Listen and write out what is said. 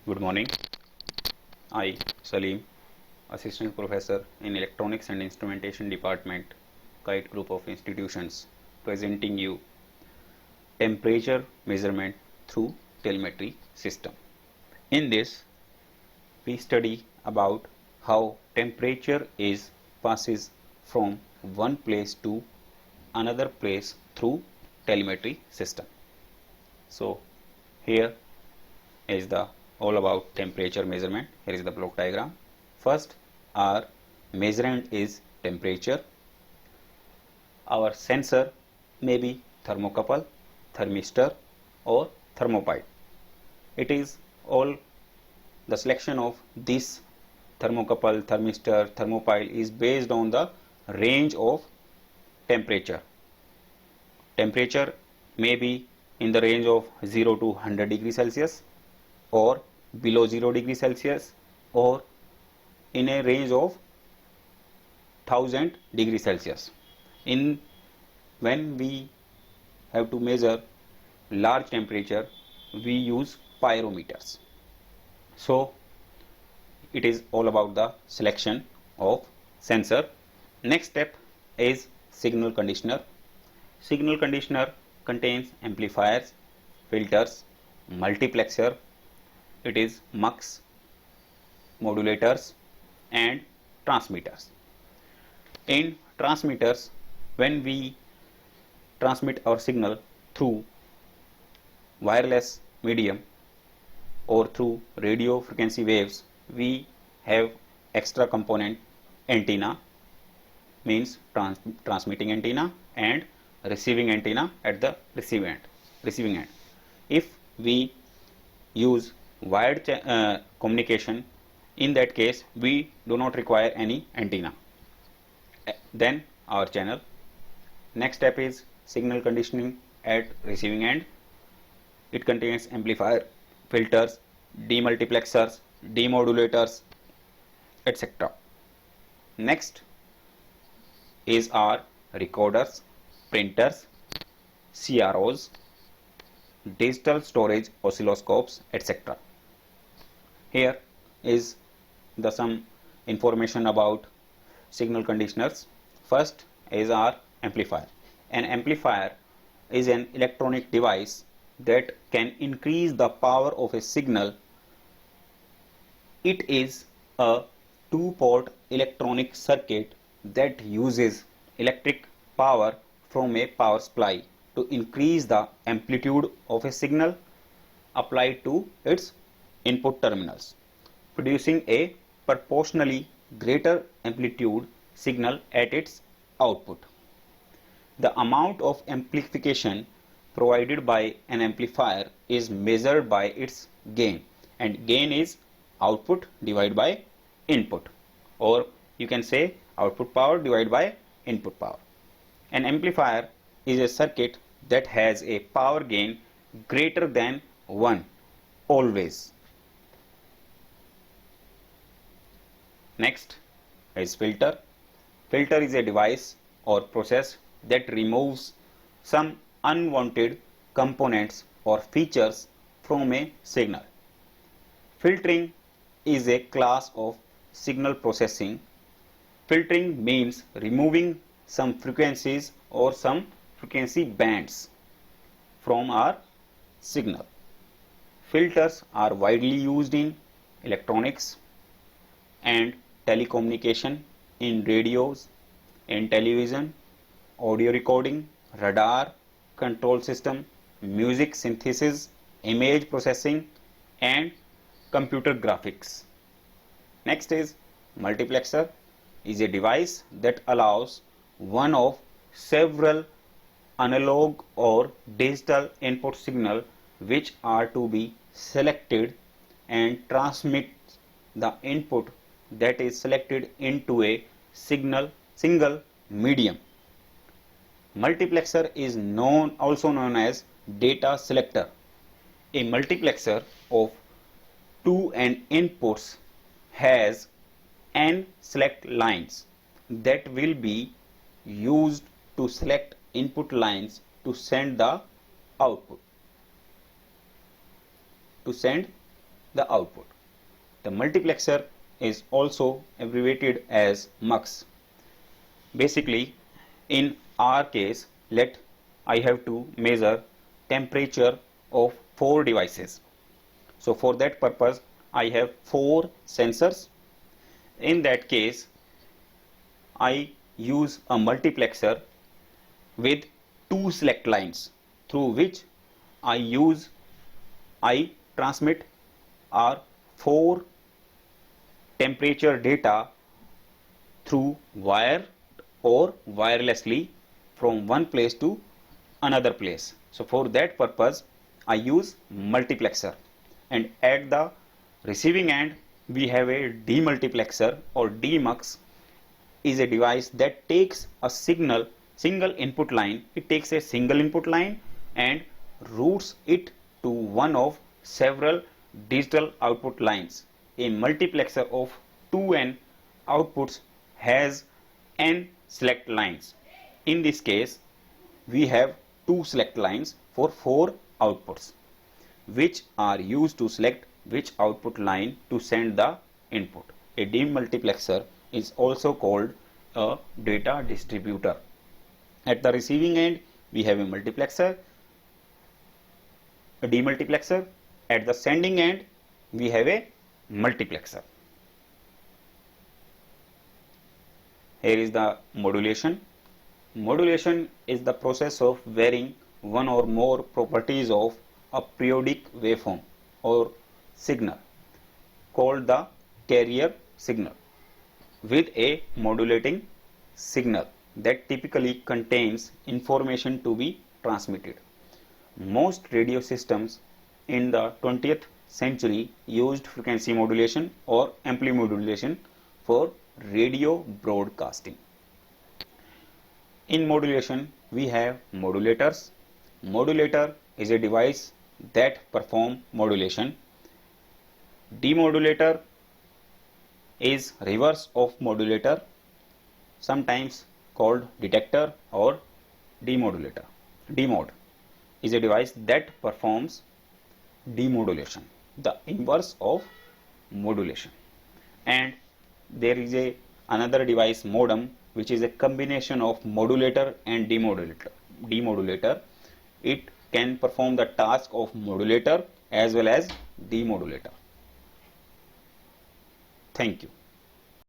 Good morning. I, Salim, Assistant Professor in Electronics and Instrumentation Department, Kite Group of Institutions, presenting you temperature measurement through telemetry system. In this, we study about how temperature passes from one place to another place through telemetry system. So here is the all about temperature measurement. Here is the block diagram. First, our measurement is temperature. Our sensor may be thermocouple, thermistor or thermopile. It is all the selection of this thermocouple, thermistor, thermopile is based on the range of temperature. Temperature may be in the range of 0 to 100 degrees Celsius or below 0 degree Celsius or in a range of 1000 degrees Celsius. When we have to measure large temperature, we use pyrometers. So it is all about the selection of sensor. Next step is signal conditioner. Signal conditioner contains amplifiers, filters, multiplexer, it is mux, modulators and transmitters. In transmitters, when we transmit our signal through wireless medium or through radio frequency waves, we have extra component antenna, means transmitting antenna and receiving antenna at the receiving end. If we use wired communication, in that case we do not require any antenna. Then our channel. Next step is signal conditioning at receiving end. It contains amplifier, filters, demultiplexers, demodulators, etc. Next is our recorders, printers, CROs, digital storage oscilloscopes, etc. Here is some information about signal conditioners. First is our amplifier. An amplifier is an electronic device that can increase the power of a signal. It is a two-port electronic circuit that uses electric power from a power supply to increase the amplitude of a signal applied to its input terminals, producing a proportionally greater amplitude signal at its output. The amount of amplification provided by an amplifier is measured by its gain, and gain is output divided by input, or you can say output power divided by input power. An amplifier is a circuit that has a power gain greater than 1 always. Next is filter. Filter is a device or process that removes some unwanted components or features from a signal. Filtering is a class of signal processing. Filtering means removing some frequencies or some frequency bands from our signal. Filters are widely used in electronics and telecommunication, in radios, in television, audio recording, radar, control system, music synthesis, image processing and computer graphics. Next is multiplexer. Is a device that allows one of several analog or digital input signal which are to be selected and transmit the input that is selected into a single medium. Multiplexer is also known as data selector. A multiplexer of 2 n inputs has n select lines that will be used to select input lines to send the output, to send the output. The multiplexer is also abbreviated as MUX. Basically, in our case, I have to measure temperature of 4 devices. So for that purpose, I have 4 sensors. In that case, I use a multiplexer with 2 select lines through which I transmit our 4 temperature data through wire or wirelessly from one place to another place. So for that purpose, I use multiplexer, and at the receiving end we have a demultiplexer, or demux is a device that takes a single input line. It takes a single input line and routes it to one of several digital output lines. A multiplexer of 2n outputs has n select lines. In this case, we have 2 select lines for 4 outputs, which are used to select which output line to send the input. A demultiplexer is also called a data distributor. At the receiving end, we have a multiplexer, a demultiplexer. At the sending end, we have a multiplexer. Here is the modulation. Modulation is the process of varying one or more properties of a periodic waveform or signal called the carrier signal with a modulating signal that typically contains information to be transmitted. Most radio systems in the 20th century used frequency modulation or amplitude modulation for radio broadcasting. In modulation, we have modulators. Modulator is a device that performs modulation. Demodulator is reverse of modulator, sometimes called detector or demodulator. Demod is a device that performs demodulation, the inverse of modulation. And there is another device, modem, which is a combination of modulator and demodulator. It can perform the task of modulator as well as demodulator. Thank you.